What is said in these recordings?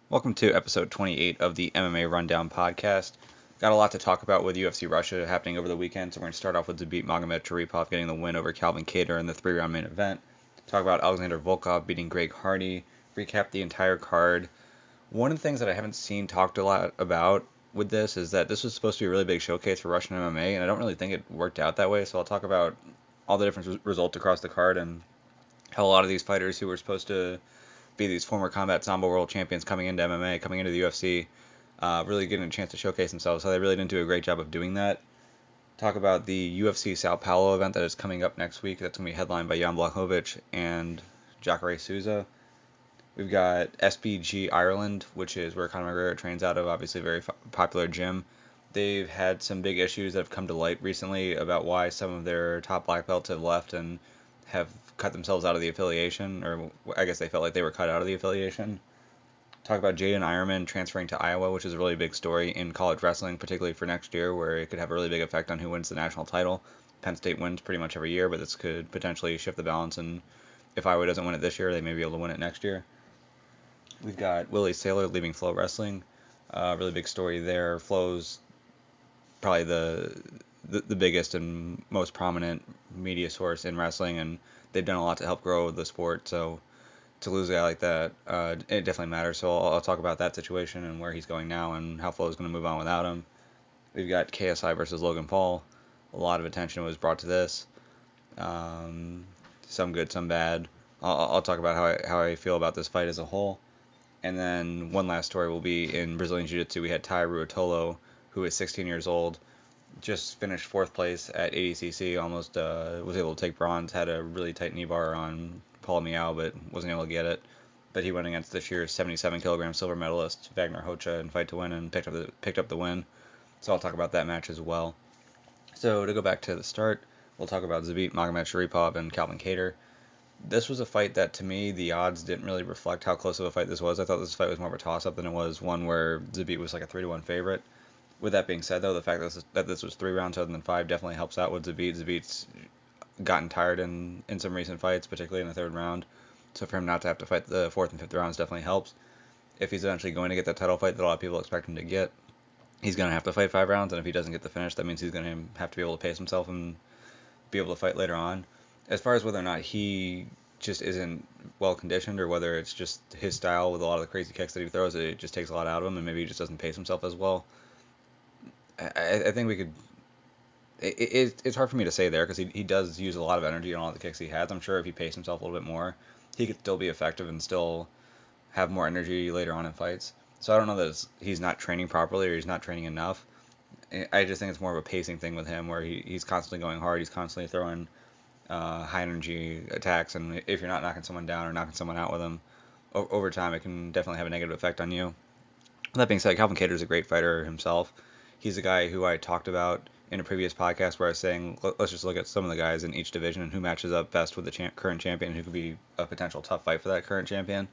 Welcome to episode 28 of the MMA Rundown podcast. Got a lot to talk about with UFC Russia happening over the weekend, so we're going to start off with Zabit Magomedsharipov getting the win over Calvin Kattar in the 3-round main event. Talk about Alexander Volkov beating Greg Hardy. Recap the entire card. One of the things that I haven't seen talked a lot about with this is that this was supposed to be a really big showcase for Russian MMA, and I don't really think it worked out that way, so I'll talk about all the different results across the card and how a lot of these fighters who were supposed to be these former combat sambo world champions coming into MMA, coming into the UFC, really getting a chance to showcase themselves. So they really didn't do a great job of doing that. Talk about the UFC Sao Paulo event that is coming up next week. That's going to be headlined by Jan Blachowicz and Jacare Souza. We've got SBG Ireland, which is where Conor McGregor trains out of, obviously a very popular gym. They've had some big issues that have come to light recently about why some of their top black belts have left and have cut themselves out of the affiliation, or I guess they felt like they were cut out of the affiliation. Talk about Jaydin Eierman transferring to Iowa, which is a really big story in college wrestling, particularly for next year, where it could have a really big effect on who wins the national title. Penn State wins pretty much every year, but this could potentially shift the balance, and if Iowa doesn't win it this year, they may be able to win it next year. We've got Willie Saylor leaving FloWrestling. Really big story there. Flow's probably the biggest and most prominent media source in wrestling, and they've done a lot to help grow the sport. So to lose a guy like that, it definitely matters. So I'll talk about that situation and where he's going now and how Flo is going to move on without him. We've got KSI versus Logan Paul. A lot of attention was brought to this. Some good, some bad. I'll talk about how I feel about this fight as a whole. And then one last story will be in Brazilian Jiu-Jitsu. We had Tai Ruotolo, who is 16 years old, just finished fourth place at ADCC, almost was able to take bronze, had a really tight knee bar on Paul Miao, but wasn't able to get it. But he went against this year's 77 kilogram silver medalist Vagner Rocha in Fight to Win and picked up the win. So I'll talk about that match as well. So to go back to the start, we'll talk about Zabit Magomedsharipov and Calvin Kattar. This was a fight that, to me, the odds didn't really reflect how close of a fight this was. I thought this fight was more of a toss-up than it was one where Zabit was like a 3-1 favorite. With that being said, though, the fact that this was 3 rounds rather than 5 definitely helps out with Zabit. Zabit's gotten tired in some recent fights, particularly in the third round. So for him not to have to fight the fourth and fifth rounds definitely helps. If he's eventually going to get that title fight that a lot of people expect him to get, he's going to have to fight 5 rounds, and if he doesn't get the finish, that means he's going to have to be able to pace himself and be able to fight later on. As far as whether or not he just isn't well conditioned or whether it's just his style with a lot of the crazy kicks that he throws, it just takes a lot out of him and maybe he just doesn't pace himself as well. I think we could. It's hard for me to say there because he does use a lot of energy on all the kicks he has. I'm sure if he paced himself a little bit more, he could still be effective and still have more energy later on in fights. So I don't know that he's not training properly or he's not training enough. I just think it's more of a pacing thing with him where he's constantly going hard. He's constantly throwing high energy attacks, and if you're not knocking someone down or knocking someone out with him, over time it can definitely have a negative effect on you. That being said, Calvin Kattar is a great fighter himself. He's a guy who I talked about in a previous podcast where I was saying let's just look at some of the guys in each division and who matches up best with the current champion and who could be a potential tough fight for that current champion.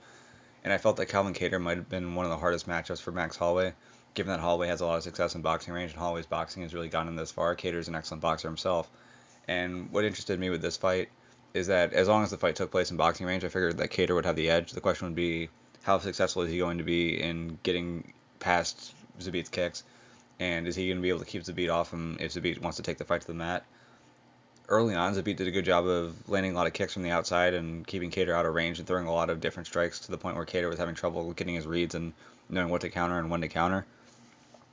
And I felt that Calvin Kattar might have been one of the hardest matchups for Max Holloway, given that Holloway has a lot of success in boxing range and Holloway's boxing has really gotten this far. Kattar's an excellent boxer himself. And what interested me with this fight is that as long as the fight took place in boxing range, I figured that Kattar would have the edge. The question would be how successful is he going to be in getting past Zabit's kicks, and is he going to be able to keep Zabit off him if Zabit wants to take the fight to the mat? Early on, Zabit did a good job of landing a lot of kicks from the outside and keeping Kattar out of range and throwing a lot of different strikes to the point where Kattar was having trouble getting his reads and knowing what to counter and when to counter.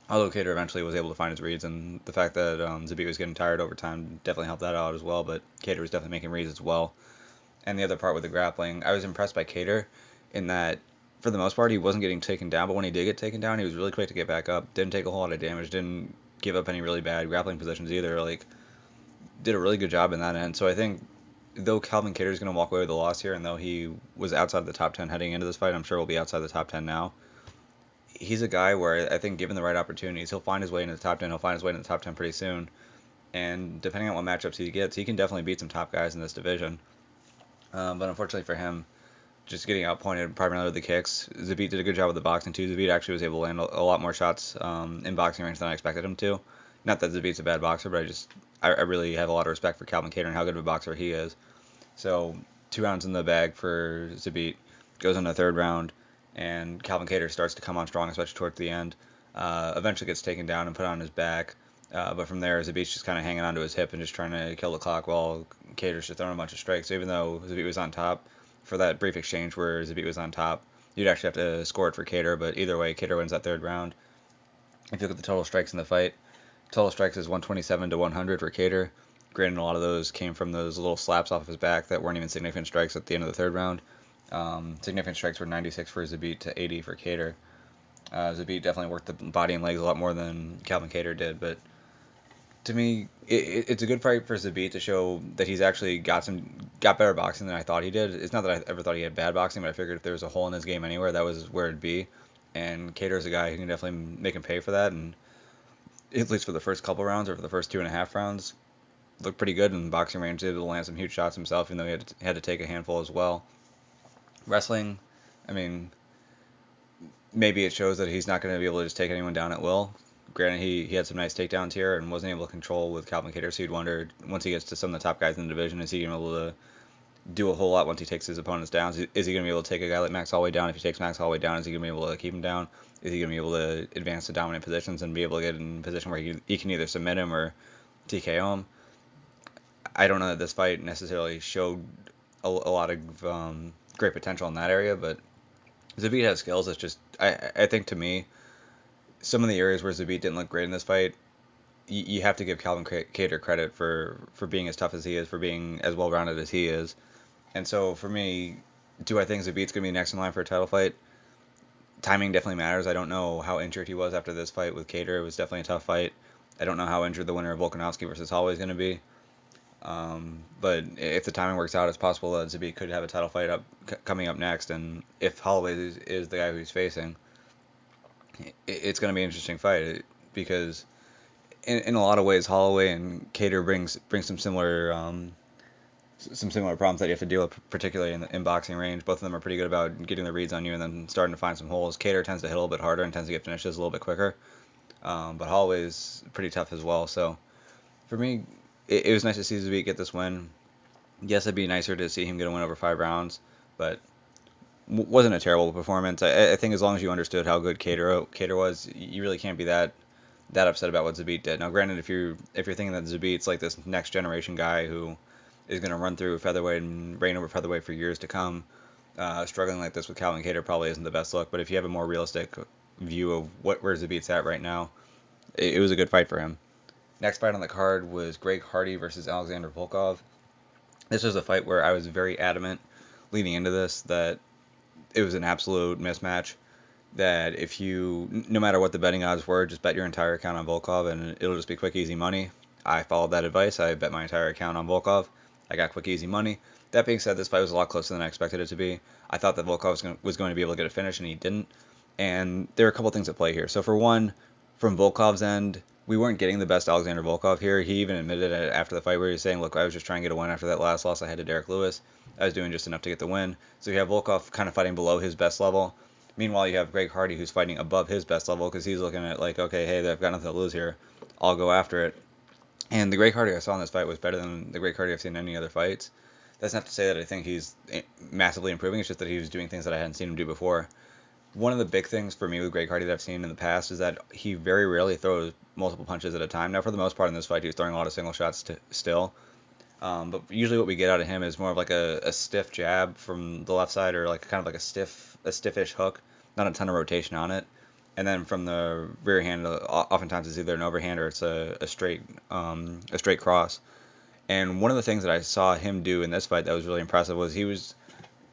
Although Kattar eventually was able to find his reads, and the fact that Zabit was getting tired over time definitely helped that out as well, but Kattar was definitely making reads as well. And the other part with the grappling, I was impressed by Kattar in that, for the most part, he wasn't getting taken down, but when he did get taken down, he was really quick to get back up, didn't take a whole lot of damage, didn't give up any really bad grappling positions either, did a really good job in that end. So I think, though Calvin Kattar is going to walk away with the loss here, and though he was outside the top 10 heading into this fight, I'm sure he'll be outside the top 10 now. He's a guy where I think given the right opportunities, he'll find his way into the top 10. He'll find his way into the top 10 pretty soon. And depending on what matchups he gets, he can definitely beat some top guys in this division. But unfortunately for him, just getting outpointed primarily with the kicks. Zabit did a good job with the boxing too. Zabit actually was able to land a lot more shots in boxing range than I expected him to. Not that Zabit's a bad boxer, but I really have a lot of respect for Calvin Kattar and how good of a boxer he is. So 2 rounds in the bag for Zabit. Goes in the third round. and Calvin Kattar starts to come on strong, especially towards the end. Eventually gets taken down and put on his back. But from there, Zabit's just kind of hanging onto his hip and just trying to kill the clock while Kattar's just throwing a bunch of strikes. So even though Zabit was on top, for that brief exchange where Zabit was on top, you'd actually have to score it for Kattar. But either way, Kattar wins that third round. If you look at the total strikes in the fight, total strikes is 127 to 100 for Kattar. Granted, a lot of those came from those little slaps off his back that weren't even significant strikes at the end of the third round. Significant strikes were 96 for Zabit to 80 for Kattar. Zabit definitely worked the body and legs a lot more than Calvin Kattar did, but to me, it's a good fight for Zabit to show that he's actually got better boxing than I thought he did. It's not that I ever thought he had bad boxing, but I figured if there was a hole in his game anywhere, that was where it'd be. And Kattar's a guy who can definitely make him pay for that, and at least for the first couple rounds or for the first 2.5 rounds, looked pretty good in boxing range. Able to land some huge shots himself, even though he had to take a handful as well. Wrestling, I mean, maybe it shows that he's not going to be able to just take anyone down at will. Granted, he had some nice takedowns here and wasn't able to control with Calvin Kattar, so you'd wonder, once he gets to some of the top guys in the division, is he going to be able to do a whole lot once he takes his opponents down? Is he going to be able to take a guy like Max Holloway down? If he takes Max Holloway down, is he going to be able to keep him down? Is he going to be able to advance to dominant positions and be able to get in a position where he can either submit him or TKO him? I don't know that this fight necessarily showed a lot of great potential in that area, but Zabit has skills. It's just, I think to me, some of the areas where Zabit didn't look great in this fight, you have to give Calvin Kattar credit for being as tough as he is, for being as well-rounded as he is. And so for me, do I think Zabit's going to be next in line for a title fight? Timing definitely matters. I don't know how injured he was after this fight with Kattar. It was definitely a tough fight. I don't know how injured the winner of Volkanovski versus Holloway is going to be. But if the timing works out, it's possible that Zabit could have a title fight coming up next. And if Holloway is the guy who he's facing, it's going to be an interesting fight because in a lot of ways, Holloway and Kattar brings some similar problems that you have to deal with, particularly in boxing range. Both of them are pretty good about getting the reads on you and then starting to find some holes. Kattar tends to hit a little bit harder and tends to get finishes a little bit quicker, but Holloway's pretty tough as well. So for me, it was nice to see Zabit get this win. Yes, it'd be nicer to see him get a win over 5 rounds, but wasn't a terrible performance. I think as long as you understood how good Kattar was, you really can't be that upset about what Zabit did. Now, granted, if you're thinking that Zabit's like this next generation guy who is going to run through featherweight and reign over featherweight for years to come, struggling like this with Calvin Kattar probably isn't the best look. But if you have a more realistic view of where Zabit's at right now, it was a good fight for him. Next fight on the card was Greg Hardy versus Alexander Volkov. This was a fight where I was very adamant leading into this that it was an absolute mismatch. That if you, no matter what the betting odds were, just bet your entire account on Volkov and it'll just be quick, easy money. I followed that advice. I bet my entire account on Volkov. I got quick, easy money. That being said, this fight was a lot closer than I expected it to be. I thought that Volkov was going to be able to get a finish, and he didn't. And there are a couple things at play here. So for one, from Volkov's end, we weren't getting the best Alexander Volkov here. He even admitted it after the fight where he was saying, look, I was just trying to get a win after that last loss I had to Derek Lewis. I was doing just enough to get the win. So you have Volkov kind of fighting below his best level. Meanwhile, you have Greg Hardy who's fighting above his best level because he's looking at like, okay, hey, I've got nothing to lose here. I'll go after it. And the Greg Hardy I saw in this fight was better than the Greg Hardy I've seen in any other fights. That's not to say that I think he's massively improving. It's just that he was doing things that I hadn't seen him do before. One of the big things for me with Greg Hardy that I've seen in the past is that he very rarely throws multiple punches at a time. Now, for the most part in this fight, he was throwing a lot of single shots still. But usually what we get out of him is more of like a stiff jab from the left side or like kind of like a stiffish hook, not a ton of rotation on it. And then from the rear hand, oftentimes it's either an overhand or it's a straight cross. And one of the things that I saw him do in this fight that was really impressive was he was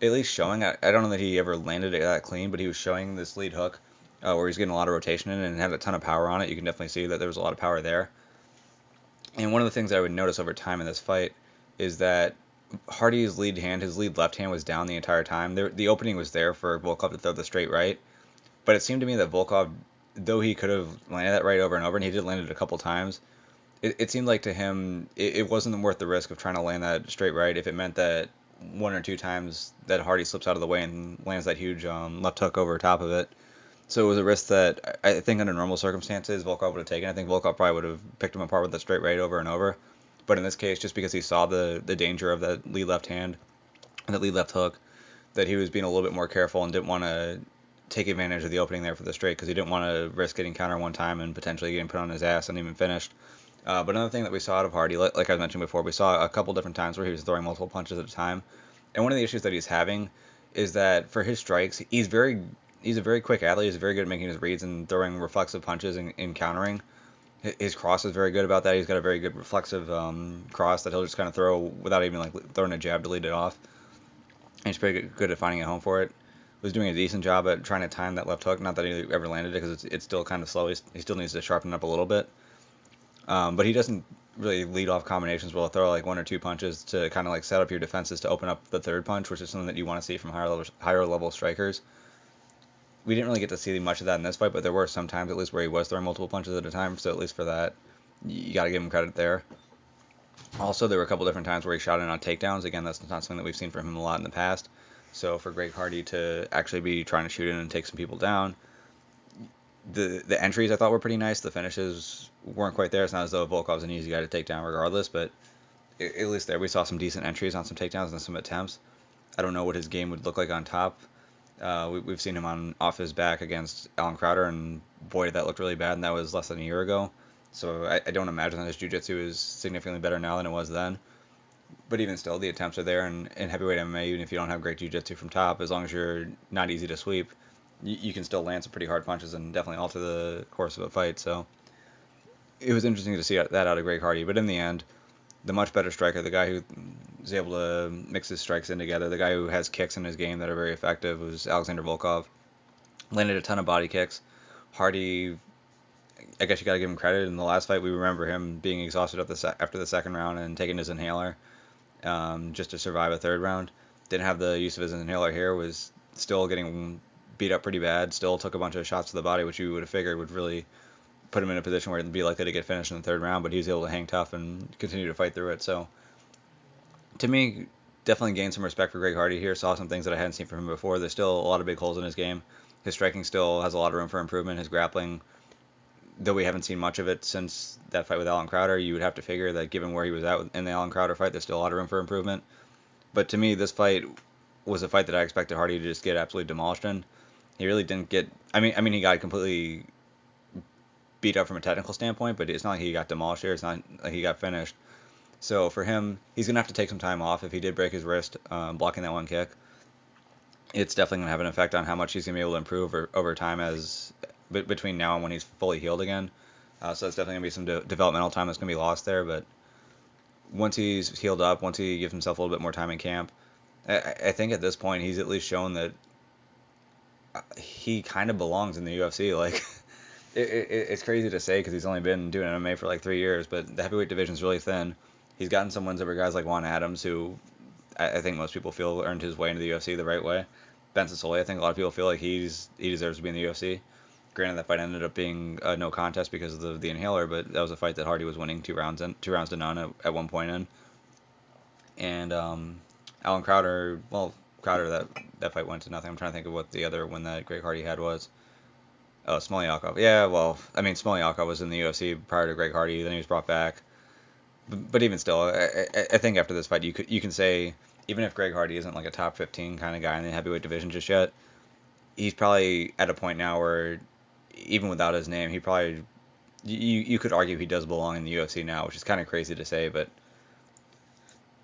at least showing, I don't know that he ever landed it that clean, but he was showing this lead hook where he's getting a lot of rotation in and had a ton of power on it. You can definitely see that there was a lot of power there. And one of the things I would notice over time in this fight is that Hardy's lead hand, his lead left hand was down the entire time. The opening was there for Volkov to throw the straight right, but it seemed to me that Volkov, though he could have landed that right over and over, and he did land it a couple times, it seemed like to him it wasn't worth the risk of trying to land that straight right if it meant that one or two times that Hardy slips out of the way and lands that huge left hook over top of it. So it was a risk that I think under normal circumstances Volkov would have taken. I think Volkov probably would have picked him apart with the straight right over and over. But in this case, just because he saw the danger of that lead left hand and that lead left hook, that he was being a little bit more careful and didn't want to take advantage of the opening there for the straight because he didn't want to risk getting countered one time and potentially getting put on his ass and even finished. But another thing that we saw out of Hardy, like I mentioned before, we saw a couple different times where he was throwing multiple punches at a time. And one of the issues that he's having is that for his strikes, he's a very quick athlete. He's very good at making his reads and throwing reflexive punches and countering. His cross is very good about that. He's got a very good reflexive cross that he'll just kind of throw without even like throwing a jab to lead it off. And he's pretty good at finding a home for it. Was doing a decent job at trying to time that left hook. Not that he ever landed it because it's still kind of slow. He still needs to sharpen up a little bit. But he doesn't really lead off combinations. Will throw like one or two punches to kind of like set up your defenses to open up the third punch, which is something that you want to see from higher level strikers. We didn't really get to see much of that in this fight, but there were some times at least where he was throwing multiple punches at a time. So at least for that, you got to give him credit there. Also, there were a couple different times where he shot in on takedowns. Again, that's not something that we've seen from him a lot in the past. So for Greg Hardy to actually be trying to shoot in and take some people down, the entries I thought were pretty nice. The finishes weren't quite there. It's not as though Volkov's an easy guy to take down regardless, but at least there we saw some decent entries on some takedowns and some attempts. I don't know what his game would look like on top. We've seen him off his back against Alan Crowder, and boy, did that look really bad, and that was less than a year ago. So I don't imagine that his jiu-jitsu is significantly better now than it was then. But even still, the attempts are there, and in heavyweight MMA, even if you don't have great jiu-jitsu from top, as long as you're not easy to sweep, you can still land some pretty hard punches and definitely alter the course of a fight. So it was interesting to see that out of Greg Hardy. But in the end, the much better striker, the guy who is able to mix his strikes in together, the guy who has kicks in his game that are very effective, was Alexander Volkov. Landed a ton of body kicks. Hardy, I guess you got to give him credit. In the last fight, we remember him being exhausted after the second round and taking his inhaler just to survive a third round. Didn't have the use of his inhaler here, was still getting beat up pretty bad, still took a bunch of shots to the body, which you would have figured would really put him in a position where it'd be likely to get finished in the third round, but he was able to hang tough and continue to fight through it. So, to me, definitely gained some respect for Greg Hardy here. Saw some things that I hadn't seen from him before. There's still a lot of big holes in his game. His striking still has a lot of room for improvement. His grappling, though we haven't seen much of it since that fight with Alan Crowder, you would have to figure that given where he was at in the Alan Crowder fight, there's still a lot of room for improvement. But to me, this fight was a fight that I expected Hardy to just get absolutely demolished in. He really didn't get. I mean, he got completely beat up from a technical standpoint, but it's not like he got demolished here. It's not like he got finished. So for him, he's gonna have to take some time off if he did break his wrist blocking that one kick. It's definitely gonna have an effect on how much he's gonna be able to improve over time as between now and when he's fully healed again. So that's definitely gonna be some developmental time that's gonna be lost there. But once he's healed up, once he gives himself a little bit more time in camp, I think at this point he's at least shown that he kind of belongs in the UFC. Like, it's crazy to say because he's only been doing MMA for like 3 years, but the heavyweight division is really thin. He's gotten some wins over guys like Juan Adams, who I think most people feel earned his way into the UFC the right way. Ben Sosoli, I think a lot of people feel like he deserves to be in the UFC. Granted, that fight ended up being no contest because of the inhaler, but that was a fight that Hardy was winning 2 rounds to none at one point in. And Alan Crowder, well, Crowder, that fight went to nothing. I'm trying to think of what the other win that Greg Hardy had was. Smolyanov. Yeah, well, I mean, Smolyanov was in the UFC prior to Greg Hardy. Then he was brought back. But even still, I think after this fight, you can say, even if Greg Hardy isn't like a top 15 kind of guy in the heavyweight division just yet, he's probably at a point now where, even without his name, he probably, you could argue he does belong in the UFC now, which is kind of crazy to say, but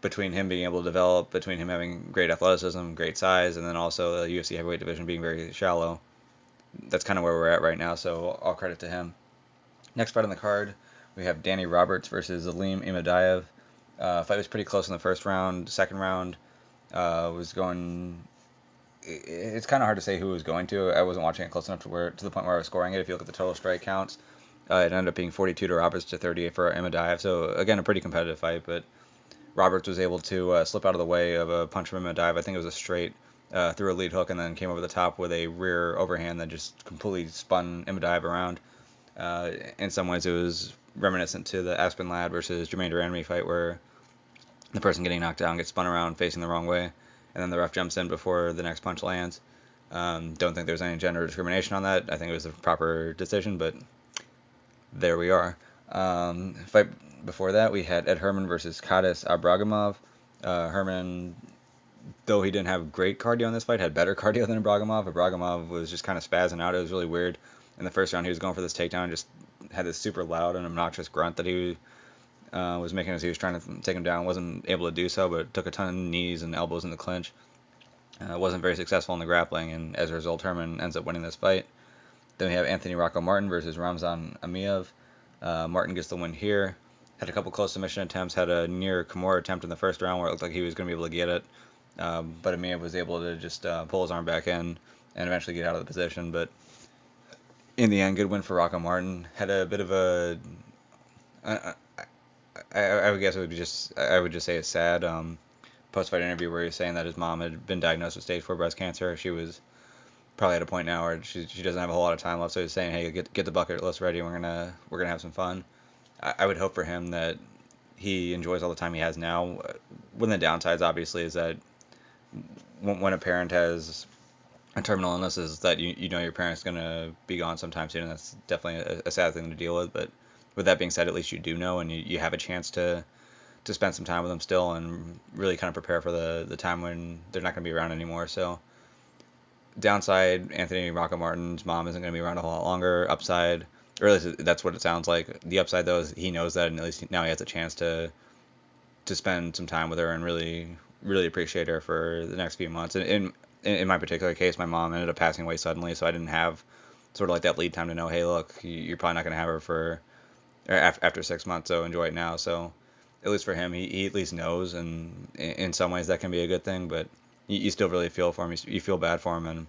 between him being able to develop, between him having great athleticism, great size, and then also the UFC heavyweight division being very shallow, that's kind of where we're at right now, so all credit to him. Next fight on the card, we have Danny Roberts versus Aleem Imadaev. Fight was pretty close in the first round. Second round was going. It's kind of hard to say who it was going to. I wasn't watching it close enough to the point where I was scoring it. If you look at the total strike counts, it ended up being 42 to Roberts to 38 for Imadaev. So again, a pretty competitive fight, but Roberts was able to slip out of the way of a punch from Imadaev. I think it was a straight through a lead hook and then came over the top with a rear overhand that just completely spun Imadaev around. In some ways, it was reminiscent to the Aspen Ladd versus Jermaine Durandamy fight where the person getting knocked down gets spun around facing the wrong way, and then the ref jumps in before the next punch lands. Don't think there's any gender discrimination on that. I think it was the proper decision, but there we are. Fight before that, we had Ed Herman versus Kadis Abragimov. Herman though he didn't have great cardio in this fight, had better cardio than Ibragimov. Ibragimov was just kind of spazzing out. It was really weird. In the first round, he was going for this takedown and just had this super loud and obnoxious grunt that he was making as he was trying to take him down. Wasn't able to do so, but took a ton of knees and elbows in the clinch. Wasn't very successful in the grappling, and as a result, Herman ends up winning this fight. Then we have Anthony Rocco Martin versus Ramzan Amiev. Martin gets the win here. Had a couple close submission attempts. Had a near Kimura attempt in the first round where it looked like he was going to be able to get it. But Amiev was able to just pull his arm back in and eventually get out of the position. But in the end, good win for Rocco Martin. Had a bit of a... I would guess it would be just... I would just say a sad post-fight interview where he was saying that his mom had been diagnosed with stage 4 breast cancer. She was probably at a point now where she doesn't have a whole lot of time left, so he's saying, hey, get the bucket list ready, we're gonna have some fun. I would hope for him that he enjoys all the time he has now. One of the downsides, obviously, is that when a parent has a terminal illness, is that you know your parent's gonna be gone sometime soon, and that's definitely a sad thing to deal with. But with that being said, at least you do know, and you have a chance to spend some time with them still, and really kind of prepare for the time when they're not gonna be around anymore. So downside, Anthony Rocco Martin's mom isn't going to be around a whole lot longer. Upside, or at least that's what it sounds like. The upside, though, is he knows that, and at least now he has a chance to spend some time with her and really appreciate her for the next few months. And in my particular case, my mom ended up passing away suddenly, so I didn't have sort of like that lead time to know, hey, look, you're probably not going to have her for after 6 months, so enjoy it now. So at least for him, he at least knows, and in some ways that can be a good thing, but you still really feel for him. You feel bad for him, and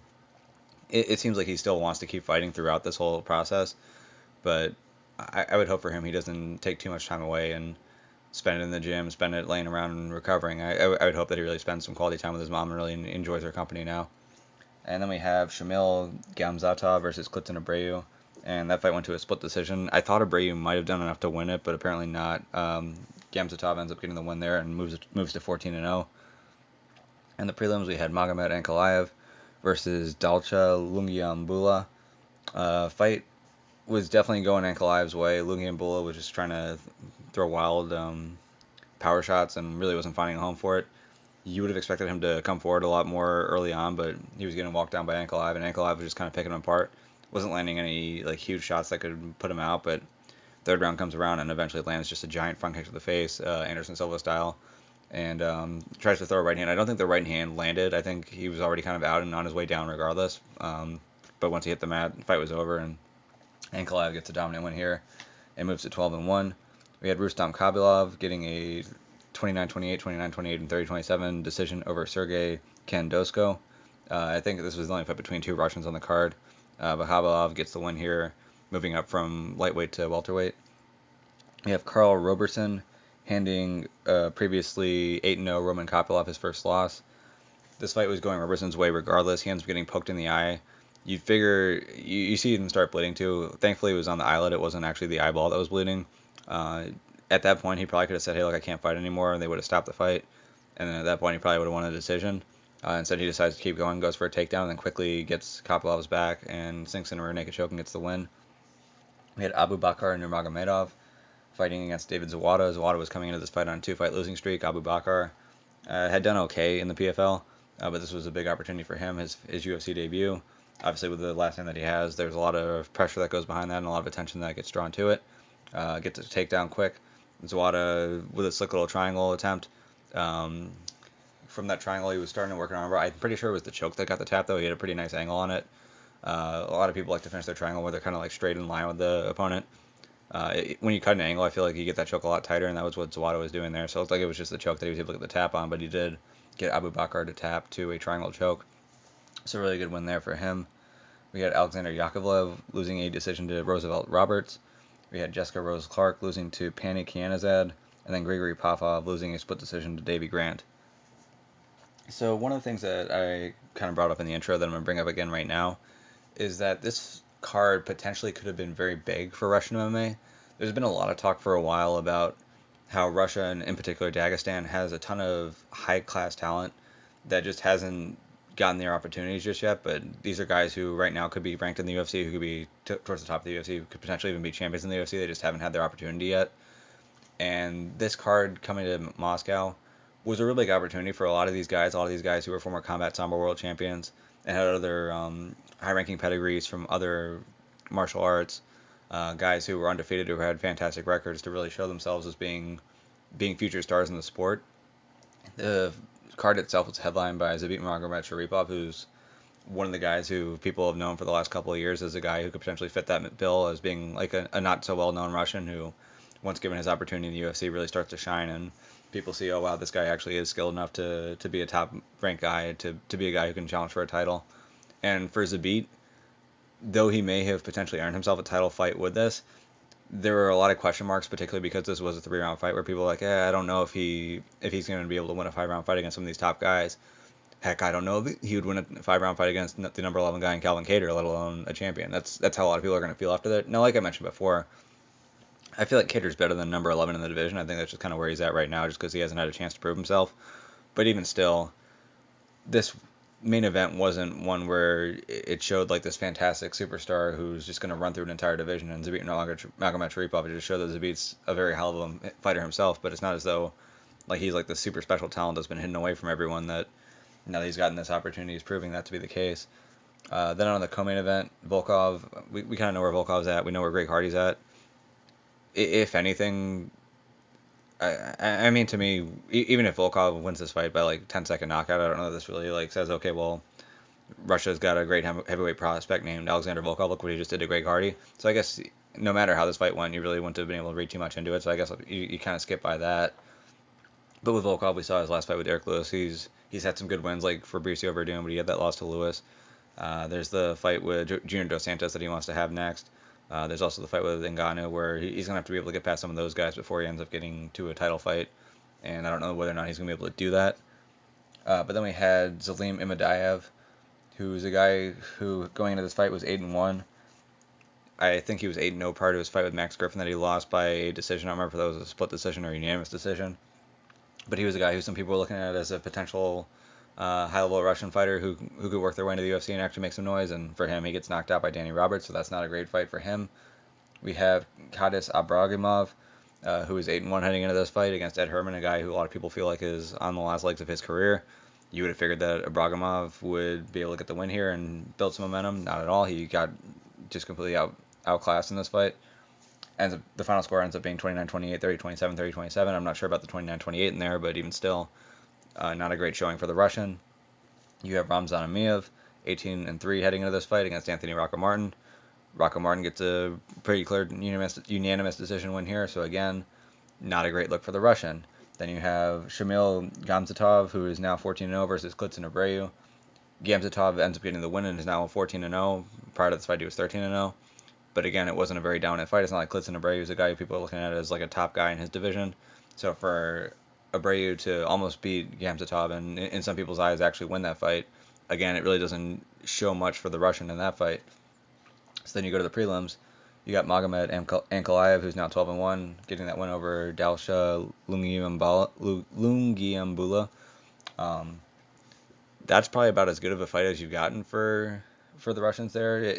it seems like he still wants to keep fighting throughout this whole process. But I would hope for him he doesn't take too much time away and spend it in the gym, spend it laying around and recovering. I would hope that he really spends some quality time with his mom and really enjoys her company now. And then we have Shamil Gamzatov versus Klidson Abreu, and that fight went to a split decision. I thought Abreu might have done enough to win it, but apparently not. Gamzatov ends up getting the win there and moves to 14-0. In the prelims, we had Magomed Ankalaev versus Dalcha Lungiambula. Fight was definitely going Ankalaev's way. Lungiambula was just trying to throw wild power shots and really wasn't finding a home for it. You would have expected him to come forward a lot more early on, but he was getting walked down by Ankalaev, and Ankalaev was just kind of picking him apart. Wasn't landing any like huge shots that could put him out, but third round comes around and eventually lands just a giant front kick to the face, Anderson Silva style, and tries to throw a right hand. I don't think the right hand landed. I think he was already kind of out and on his way down regardless. But once he hit the mat, the fight was over, and Ankalaev gets a dominant win here and moves to 12-1. We had Rustam Khabilov getting a 29-28, 29-28, and 30-27 decision over Sergey Kandosko. I think this was the only fight between two Russians on the card. But Khabilov gets the win here, moving up from lightweight to welterweight. We have Karl Roberson handing previously 8-0 Roman Kopylov his first loss. This fight was going Roberson's way regardless. He ends up getting poked in the eye. You'd figure, you see him start bleeding too. Thankfully, it was on the eyelid. It wasn't actually the eyeball that was bleeding. At that point, he probably could have said, hey, look, I can't fight anymore, and they would have stopped the fight. And then at that point, he probably would have won a decision. Instead, he decides to keep going, goes for a takedown, and then quickly gets Kopylov's back and sinks into a rear naked choke and gets the win. We had Abu Bakar Nurmagomedov fighting against David Zawada. Zawada was coming into this fight on a 2-fight losing streak. Abu Bakar had done okay in the PFL, but this was a big opportunity for him, his UFC debut. Obviously, with the last name that he has, there's a lot of pressure that goes behind that and a lot of attention that gets drawn to it. Gets a takedown quick. Zawada with a slick little triangle attempt. From that triangle, he was starting to work an armbar. I'm pretty sure it was the choke that got the tap, though. He had a pretty nice angle on it. A lot of people like to finish their triangle where they're kind of like straight in line with the opponent. When you cut an angle, I feel like you get that choke a lot tighter, and that was what Zawada was doing there. So it looked like it was just the choke that he was able to get the tap on, but he did get Abu Bakar to tap to a triangle choke. So a really good win there for him. We had Alexander Yakovlev losing a decision to Roosevelt Roberts. We had Jessica Rose Clark losing to Pani Kianazad, and then Grigory Popov losing a split decision to Davey Grant. So one of the things that I kind of brought up in the intro that I'm going to bring up again right now is that this card potentially could have been very big for Russian MMA. There's been a lot of talk for a while about how Russia, and in particular Dagestan, has a ton of high-class talent that just hasn't gotten their opportunities just yet, but these are guys who right now could be ranked in the UFC, who could be towards the top of the UFC, who could potentially even be champions in the UFC. They just haven't had their opportunity yet. And this card coming to Moscow was a real big opportunity for a lot of these guys. A lot of these guys who were former combat sambo world champions and had other high-ranking pedigrees from other martial arts. Guys who were undefeated, who had fantastic records, to really show themselves as being future stars in the sport. The card itself was headlined by Zabit Magomedsharipov, who's one of the guys who people have known for the last couple of years as a guy who could potentially fit that bill as being like a not so well known Russian who, once given his opportunity in the UFC, really starts to shine, and people see, oh wow, this guy actually is skilled enough to be a top ranked guy, to be a guy who can challenge for a title. And for Zabit, though he may have potentially earned himself a title fight with this, there were a lot of question marks, particularly because this was a 3-round fight where people were like, I don't know if he's going to be able to win a 5-round fight against some of these top guys. Heck, I don't know if he would win a 5-round fight against the number 11 guy in Calvin Kattar, let alone a champion. That's how a lot of people are going to feel after that. Now, like I mentioned before, I feel like Kattar's better than number 11 in the division. I think that's just kind of where he's at right now, just because he hasn't had a chance to prove himself. But even still, this main event wasn't one where it showed like this fantastic superstar who's just going to run through an entire division, and Zabit Magomedsharipov. It just showed that Zabit's a very hell of a fighter himself, but it's not as though like he's like the super special talent that's been hidden away from everyone. That now that he's gotten this opportunity, he's proving that to be the case. Then on the co-main event, Volkov, we kind of know where Volkov's at. We know where Greg Hardy's at. If anything, I mean, to me, even if Volkov wins this fight by like 10-second knockout, I don't know if this really like says, okay, well, Russia's got a great heavyweight prospect named Alexander Volkov. Look what he just did to Greg Hardy. So I guess no matter how this fight went, you really wouldn't have been able to read too much into it. So I guess you kind of skip by that. But with Volkov, we saw his last fight with Derek Lewis. He's had some good wins like Fabricio Verdun, but he had that loss to Lewis. There's the fight with Junior Dos Santos that he wants to have next. There's also the fight with Ngannou where he's going to have to be able to get past some of those guys before he ends up getting to a title fight. And I don't know whether or not he's going to be able to do that. But then we had Zelim Imadaev, who's a guy who, going into this fight, was 8-1. I think he was 8-0 prior to his fight with Max Griffin that he lost by a decision. I don't remember if that was a split decision or a unanimous decision. But he was a guy who some people were looking at as a potential high-level Russian fighter who could work their way into the UFC and actually make some noise. And for him, he gets knocked out by Danny Roberts, so that's not a great fight for him. We have Kadis Abragimov, who is 8-1 heading into this fight against Ed Herman, a guy who a lot of people feel like is on the last legs of his career. You would have figured that Abragimov would be able to get the win here and build some momentum. Not at all. He got just completely outclassed in this fight. And the final score ends up being 29-28, 30-27, 30-27. I'm not sure about the 29-28 in there, but even still, not a great showing for the Russian. You have Ramzan Amiev, 18-3 heading into this fight against Anthony Rocco Martin. Rocco Martin gets a pretty clear unanimous decision win here, so again, not a great look for the Russian. Then you have Shamil Gamzatov, who is now 14-0 versus Klidson Abreu. Gamzatov ends up getting the win and is now 14-0. Prior to this fight, he was 13-0. But again, it wasn't a very dominant fight. It's not like Klidson Abreu is a guy who people are looking at as like a top guy in his division. So for Abreu to almost beat Gamzatov and in some people's eyes actually win that fight, again, it really doesn't show much for the Russian in that fight. So then you go to the prelims. You got Magomed Ankalaev, who's now 12-1, getting that win over Dalsha Lungiambula. That's probably about as good of a fight as you've gotten for the Russians there.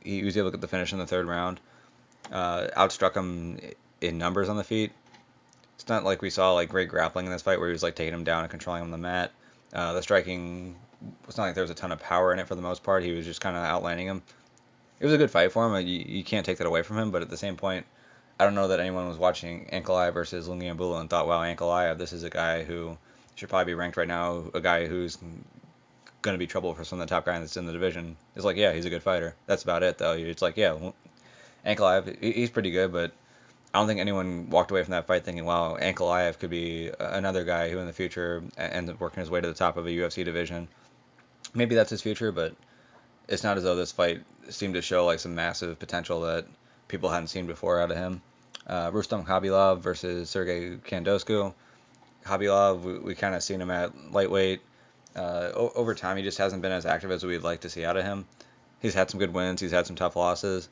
He was able to get the finish in the third round. Outstruck him in numbers on the feet. It's not like we saw like great grappling in this fight where he was like taking him down and controlling him on the mat. The striking, it's not like there was a ton of power in it for the most part. He was just kind of outlining him. It was a good fight for him. You can't take that away from him, but at the same point, I don't know that anyone was watching Ankalaev versus Lungiambula and thought, wow, Ankalaev, this is a guy who should probably be ranked right now, a guy who's going to be trouble for some of the top guys that's in the division. It's like, yeah, he's a good fighter. That's about it, though. It's like, yeah, Ankalaev, he's pretty good, but I don't think anyone walked away from that fight thinking, wow, Ankalaev could be another guy who in the future ends up working his way to the top of a UFC division. Maybe that's his future, but it's not as though this fight seemed to show like some massive potential that people hadn't seen before out of him. Rustam Khabilov versus Sergey Khandosku. Khabilov, we kind of seen him at lightweight. Over time, he just hasn't been as active as we'd like to see out of him. He's had some good wins. He's had some tough losses.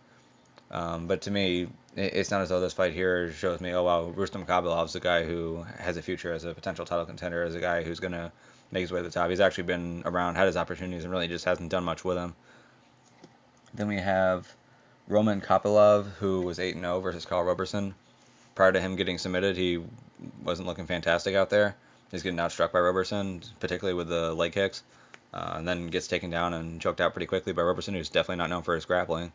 But to me, it's not as though this fight here shows me, oh, wow, Rustam Khabilov's a guy who has a future as a potential title contender, as a guy who's going to make his way to the top. He's actually been around, had his opportunities, and really just hasn't done much with them. Then we have Roman Kopylov, who was 8-0 versus Carl Roberson. Prior to him getting submitted, he wasn't looking fantastic out there. He's getting outstruck by Roberson, particularly with the leg kicks, and then gets taken down and choked out pretty quickly by Roberson, who's definitely not known for his grappling.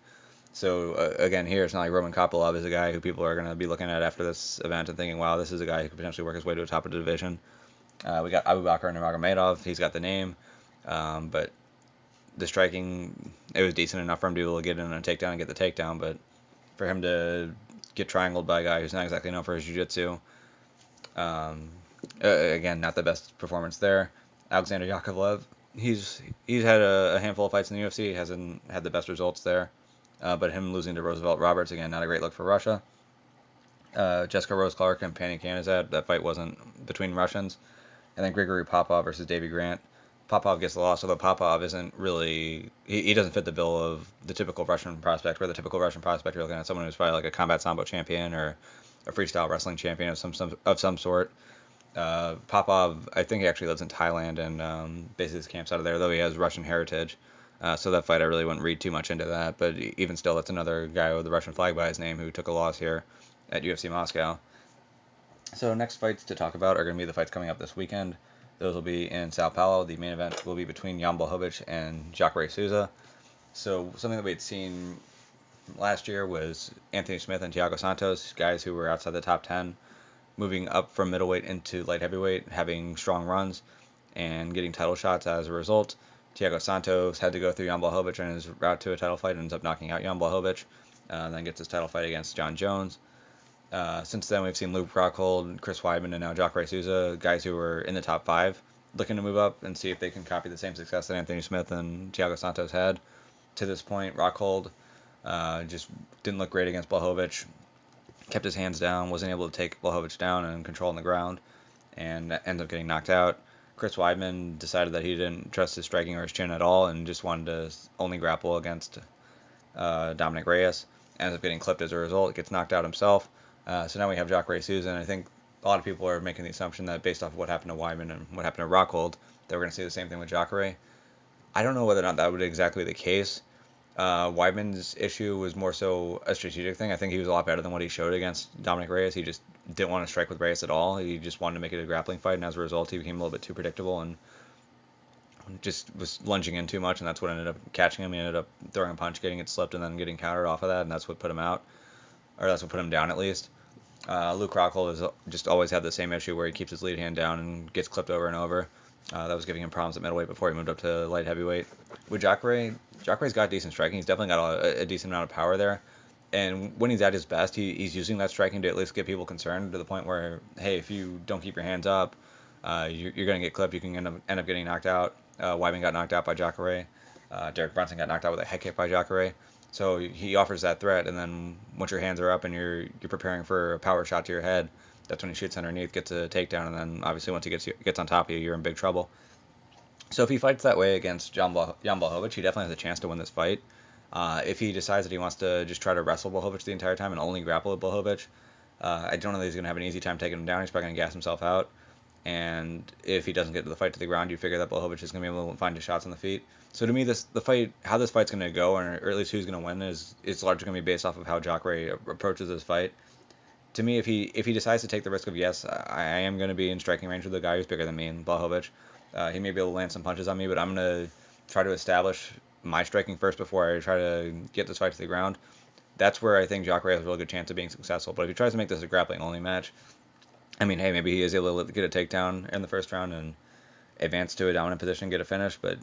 So again, here it's not like Roman Kopylov is a guy who people are going to be looking at after this event and thinking, wow, this is a guy who could potentially work his way to the top of the division. We got Abu Bakr and Magomedov. He's got the name, but the striking, it was decent enough for him to be able to get in a takedown and get the takedown, but for him to get triangled by a guy who's not exactly known for his jiu-jitsu, again, not the best performance there. Alexander Yakovlev, he's had a handful of fights in the UFC. He hasn't had the best results there, but him losing to Roosevelt Roberts, again, not a great look for Russia. Jessica Rose Clark and Pannie Canizat, that fight wasn't between Russians. And then Grigory Popov versus Davy Grant. Popov gets the loss, although Popov isn't really, he doesn't fit the bill of the typical Russian prospect, where the typical Russian prospect, you're looking at someone who's probably like a combat sambo champion or a freestyle wrestling champion of some sort. Popov, I think he actually lives in Thailand and basically his camp's out of there, though he has Russian heritage. So that fight, I really wouldn't read too much into that. But even still, that's another guy with the Russian flag by his name who took a loss here at UFC Moscow. So next fights to talk about are going to be the fights coming up this weekend. Those will be in Sao Paulo. The main event will be between Jan Blachowicz and Jacare Souza. So something that we had seen last year was Anthony Smith and Thiago Santos, guys who were outside the top 10, moving up from middleweight into light heavyweight, having strong runs, and getting title shots as a result. Thiago Santos had to go through Jan Blachowicz on his route to a title fight, ends up knocking out Jan Blachowicz, then gets his title fight against John Jones. Since then, we've seen Luke Rockhold, Chris Weidman, and now Jacare Souza, guys who were in the top 5, looking to move up and see if they can copy the same success that Anthony Smith and Thiago Santos had. To this point, Rockhold just didn't look great against Blachowicz, kept his hands down, wasn't able to take Blachowicz down and control on the ground, and ended up getting knocked out. Chris Weidman decided that he didn't trust his striking or his chin at all and just wanted to only grapple against Dominic Reyes. Ends up getting clipped as a result, gets knocked out himself. So now we have Jacare Souza, and I think a lot of people are making the assumption that based off of what happened to Weidman and what happened to Rockhold, that we're going to see the same thing with Jacare. I don't know whether or not that would be exactly the case. Weidman's issue was more so a strategic thing. I think he was a lot better than what he showed against Dominic Reyes. He just didn't want to strike with Reyes at all. He just wanted to make it a grappling fight, and as a result, he became a little bit too predictable and just was lunging in too much, and that's what ended up catching him. He ended up throwing a punch, getting it slipped, and then getting countered off of that, and that's what put him out, or that's what put him down at least. Luke Rockhold has just always had the same issue where he keeps his lead hand down and gets clipped over and over. That was giving him problems at middleweight before he moved up to light heavyweight. With Jacare's got decent striking. He's definitely got a decent amount of power there. And when he's at his best, he's using that striking to at least get people concerned to the point where, hey, if you don't keep your hands up, you're going to get clipped. You can end up getting knocked out. Weidman got knocked out by Jacare. Derek Brunson got knocked out with a head kick by Jacare. So he offers that threat, and then once your hands are up and you're preparing for a power shot to your head, that's when he shoots underneath, gets a takedown, and then obviously once he gets on top of you, you're in big trouble. So if he fights that way against Jan Blachowicz, he definitely has a chance to win this fight. If he decides that he wants to just try to wrestle Blachowicz the entire time and only grapple with Blachowicz, I don't know that he's going to have an easy time taking him down. He's probably going to gas himself out. And if he doesn't get the fight to the ground, you figure that Blachowicz is going to be able to find his shots on the feet. So to me, how this fight's going to go, or at least who's going to win, it's largely going to be based off of how Jacare approaches this fight. To me, if he decides to take the risk of, yes, I am going to be in striking range with a guy who's bigger than me, in Blachowicz, he may be able to land some punches on me, but I'm going to try to establish my striking first before I try to get this fight to the ground. That's where I think Jacare has a really good chance of being successful. But if he tries to make this a grappling-only match, I mean, hey, maybe he is able to get a takedown in the first round and advance to a dominant position and get a finish, but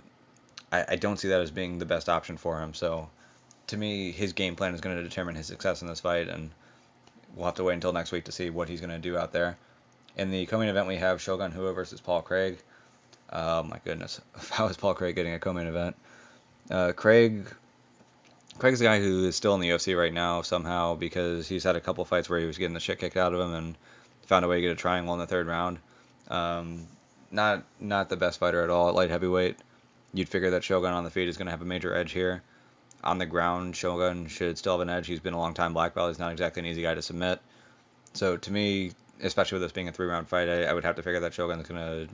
I don't see that as being the best option for him. So to me, his game plan is going to determine his success in this fight, and we'll have to wait until next week to see what he's going to do out there. In the co-main event, we have Shogun Rua versus Paul Craig. Oh my goodness, how is Paul Craig getting a co-main event? Craig's a guy who is still in the UFC right now somehow because he's had a couple fights where he was getting the shit kicked out of him and found a way to get a triangle in the third round. Not the best fighter at all at light heavyweight. You'd figure that Shogun on the feet is going to have a major edge here. On the ground, Shogun should still have an edge. He's been a long time black belt. He's not exactly an easy guy to submit. So to me, especially with this being a 3-round fight, I would have to figure that Shogun's going to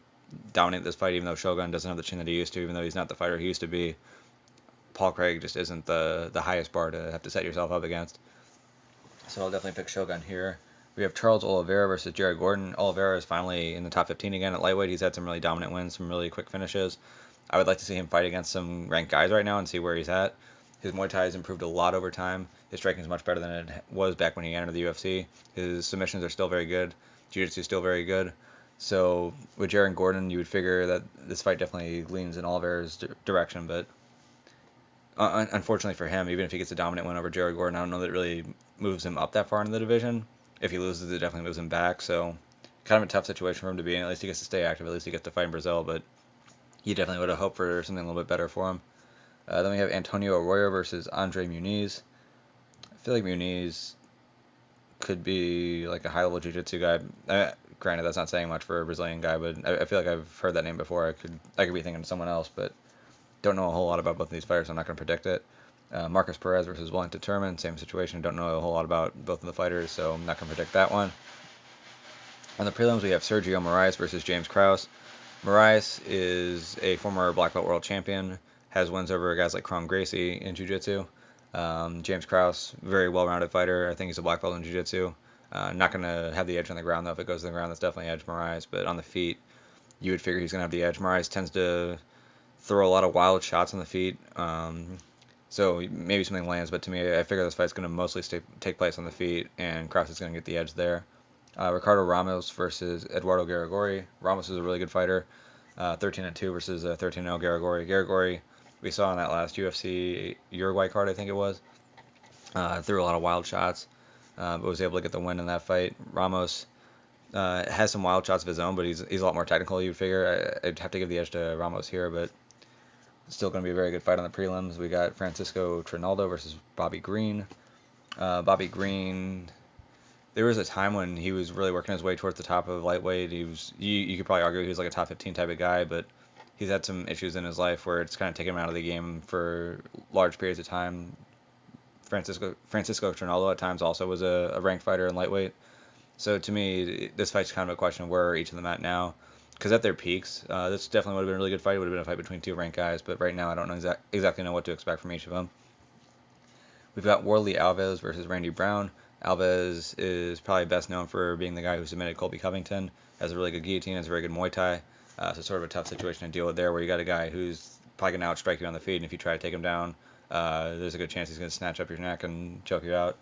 dominate this fight, even though Shogun doesn't have the chin that he used to, even though he's not the fighter he used to be. Paul Craig just isn't the highest bar to have to set yourself up against. So I'll definitely pick Shogun here. We have Charles Oliveira versus Jared Gordon. Oliveira is finally in the top 15 again at lightweight. He's had some really dominant wins, some really quick finishes. I would like to see him fight against some ranked guys right now and see where he's at. His Muay Thai has improved a lot over time. His striking is much better than it was back when he entered the UFC. His submissions are still very good. Jiu-Jitsu is still very good. So with Jared Gordon, you would figure that this fight definitely leans in Oliveira's direction, but unfortunately for him, even if he gets a dominant win over Jared Gordon, I don't know that it really moves him up that far into the division. If he loses, it definitely moves him back. So kind of a tough situation for him to be in. At least he gets to stay active. At least he gets to fight in Brazil, but you definitely would have hoped for something a little bit better for him. Then we have Antonio Arroyo versus Andre Muniz. I feel like Muniz could be like a high-level jiu-jitsu guy. Granted, that's not saying much for a Brazilian guy, but I feel like I've heard that name before. I could be thinking of someone else, but don't know a whole lot about both of these fighters. So I'm not going to predict it. Marcus Perez versus Wellington Turman, same situation. Don't know a whole lot about both of the fighters, so I'm not going to predict that one. On the prelims, we have Sergio Moraes versus James Krause. Moraes is a former black belt world champion, has wins over guys like Kron Gracie in jiu-jitsu. James Krause, very well-rounded fighter. I think he's a black belt in jiu-jitsu. Not going to have the edge on the ground, though. If it goes to the ground, that's definitely edge Moraes. But on the feet, you would figure he's going to have the edge. Moraes tends to throw a lot of wild shots on the feet. So maybe something lands, but to me, I figure this fight's going to mostly take place on the feet, and Krause is going to get the edge there. Ricardo Ramos versus Eduardo Garagorri. Ramos is a really good fighter. 13-2 versus 13-0 Garagorri. Garagorri, we saw on that last UFC Uruguay card, I think it was. Threw a lot of wild shots, but was able to get the win in that fight. Ramos has some wild shots of his own, but he's a lot more technical, you'd figure. I'd have to give the edge to Ramos here, but still going to be a very good fight on the prelims. We got Francisco Trinaldo versus Bobby Green. Bobby Green, there was a time when he was really working his way towards the top of lightweight. You could probably argue he was like a top 15 type of guy, but he's had some issues in his life where it's kind of taken him out of the game for large periods of time. Francisco Trinaldo at times also was a ranked fighter in lightweight. So to me, this fight's kind of a question of where are each of them at now. Because at their peaks, this definitely would have been a really good fight. It would have been a fight between two ranked guys, but right now I don't know exactly know what to expect from each of them. We've got Warley Alves versus Randy Brown. Alves is probably best known for being the guy who submitted Colby Covington. Has a really good guillotine, has a very good Muay Thai. So sort of a tough situation to deal with there, where you got a guy who's probably going to outstrike you on the feet, and if you try to take him down, there's a good chance he's going to snatch up your neck and choke you out.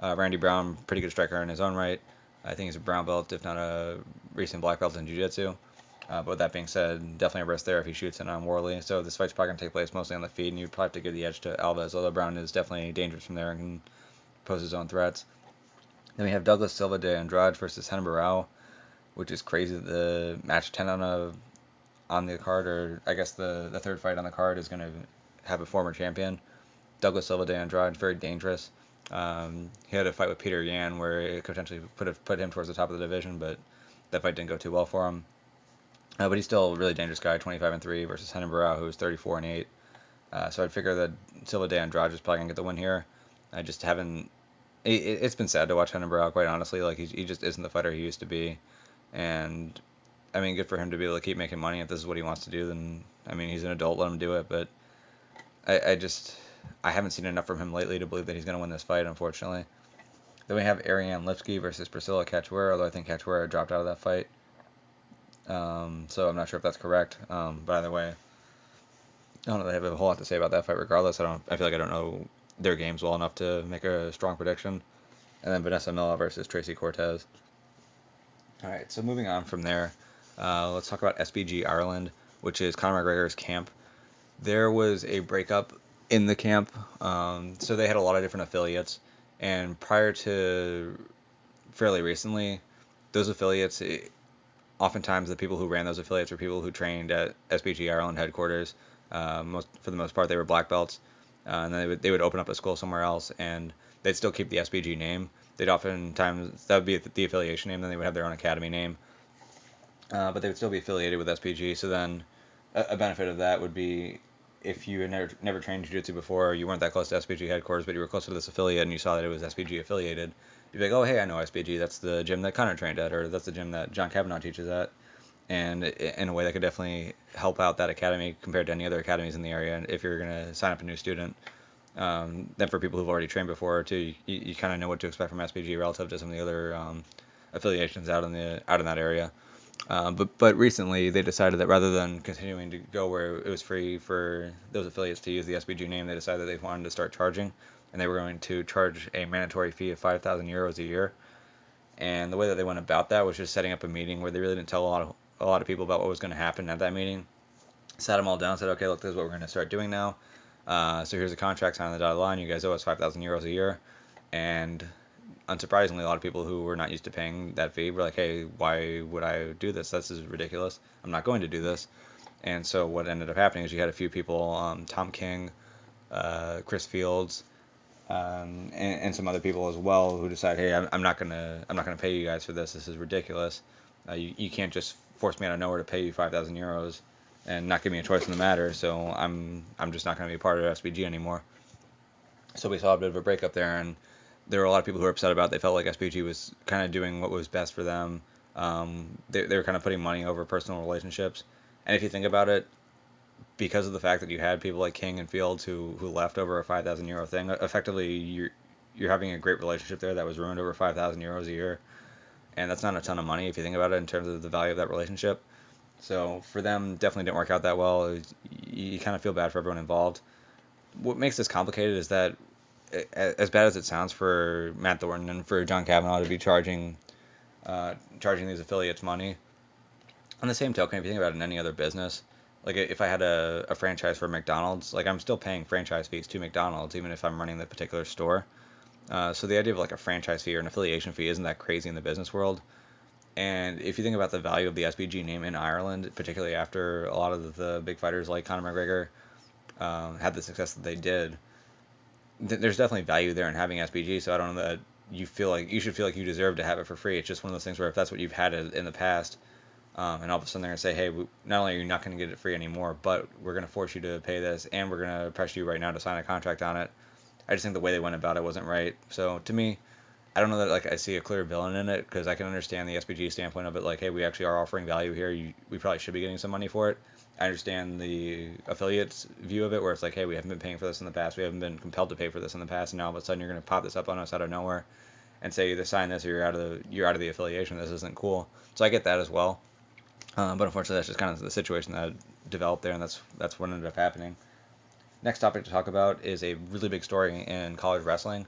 Randy Brown, pretty good striker in his own right. I think he's a brown belt, if not a recent black belt in jiu-jitsu. But with that being said, definitely a risk there if he shoots in on Warley. So this fight's probably going to take place mostly on the feet, and you'd probably have to give the edge to Alves, although Brown is definitely dangerous from there and can pose his own threats. Then we have Douglas Silva de Andrade versus Renan Barão, which is crazy that the match 10 on the card, or I guess the third fight on the card, is going to have a former champion. Douglas Silva de Andrade, very dangerous. He had a fight with Peter Yan where it could potentially put him towards the top of the division, but that fight didn't go too well for him. But he's still a really dangerous guy, 25-3 versus Renan Barão, who's 34-8. So I'd figure that Silva de Andrade is probably gonna get the win here. I just haven't. It's been sad to watch Renan Barão, quite honestly. Like he just isn't the fighter he used to be, and I mean, good for him to be able to keep making money. If this is what he wants to do, then I mean, he's an adult, let him do it. But I haven't seen enough from him lately to believe that he's gonna win this fight, unfortunately. Then we have Ariane Lipsky versus Priscilla Cachoeira, although I think Cachoeira dropped out of that fight. So I'm not sure if that's correct. But either way, I don't really have a whole lot to say about that fight regardless. I feel like I don't know their games well enough to make a strong prediction. And then Vanessa Milla versus Tracy Cortez. Alright, so moving on from there, let's talk about SBG Ireland, which is Conor McGregor's camp. There was a breakup in the camp. So they had a lot of different affiliates, and prior to fairly recently, those affiliates, oftentimes the people who ran those affiliates were people who trained at SBG Ireland headquarters. For the most part, they were black belts, and then they would open up a school somewhere else, and they'd still keep the SBG name. They'd oftentimes, that would be the affiliation name, then they would have their own academy name, but they would still be affiliated with SBG. So then a benefit of that would be if you had never trained jiu-jitsu before, you weren't that close to SBG headquarters, but you were closer to this affiliate and you saw that it was SBG affiliated, you'd be like, oh, hey, I know SBG. That's the gym that Conor trained at, or that's the gym that John Kavanaugh teaches at. And in a way, that could definitely help out that academy compared to any other academies in the area if you're going to sign up a new student. Then for people who've already trained before too, you kind of know what to expect from SBG relative to some of the other affiliations out in that area. But recently they decided that rather than continuing to go where it was free for those affiliates to use the SBG name, they decided that they wanted to start charging, and they were going to charge a mandatory fee of 5,000 euros a year. And the way that they went about that was just setting up a meeting where they really didn't tell a lot of people about what was going to happen at that meeting. Sat them all down, said, okay, look, this is what we're going to start doing now. So here's a contract signed on the dotted line. You guys owe us 5,000 euros a year, and unsurprisingly, a lot of people who were not used to paying that fee were like, hey, why would I do this? This is ridiculous. I'm not going to do this. And so what ended up happening is you had a few people, Tom King, Chris Fields, and some other people as well who decided, hey, I'm not gonna pay you guys for this. This is ridiculous. You can't just force me out of nowhere to pay you 5,000 euros and not give me a choice in the matter. So I'm just not gonna be a part of SBG anymore. So we saw a bit of a breakup there, and there were a lot of people who were upset about it. They felt like SBG was kind of doing what was best for them. They were kind of putting money over personal relationships. And if you think about it, because of the fact that you had people like King and Fields who left over a 5,000 euro thing, effectively you're having a great relationship there that was ruined over 5,000 euros a year, and that's not a ton of money if you think about it in terms of the value of that relationship. So for them, definitely didn't work out that well. You kind of feel bad for everyone involved. What makes this complicated is that, as bad as it sounds for Matt Thornton and for John Kavanaugh to be charging these affiliates money, on the same token, if you think about it in any other business, like if I had a franchise for McDonald's, like I'm still paying franchise fees to McDonald's even if I'm running the particular store. So the idea of like a franchise fee or an affiliation fee isn't that crazy in the business world. And if you think about the value of the SBG name in Ireland, particularly after a lot of the big fighters like Conor McGregor had the success that they did, there's definitely value there in having SBG. So I don't know that you should feel like you deserve to have it for free. It's just one of those things where if that's what you've had in the past, and all of a sudden they're going to say, hey, not only are you not going to get it free anymore, but we're going to force you to pay this, and we're going to pressure you right now to sign a contract on it. I just think the way they went about it wasn't right. So to me, I don't know that like I see a clear villain in it, because I can understand the SBG standpoint of it, like, hey, we actually are offering value here. We probably should be getting some money for it. I understand the affiliates' view of it, where it's like, hey, we haven't been paying for this in the past. We haven't been compelled to pay for this in the past, and now all of a sudden you're going to pop this up on us out of nowhere and say either sign this or you're out of the affiliation. This isn't cool. So I get that as well. But unfortunately, that's just kind of the situation that developed there, and that's what ended up happening. Next topic to talk about is a really big story in college wrestling.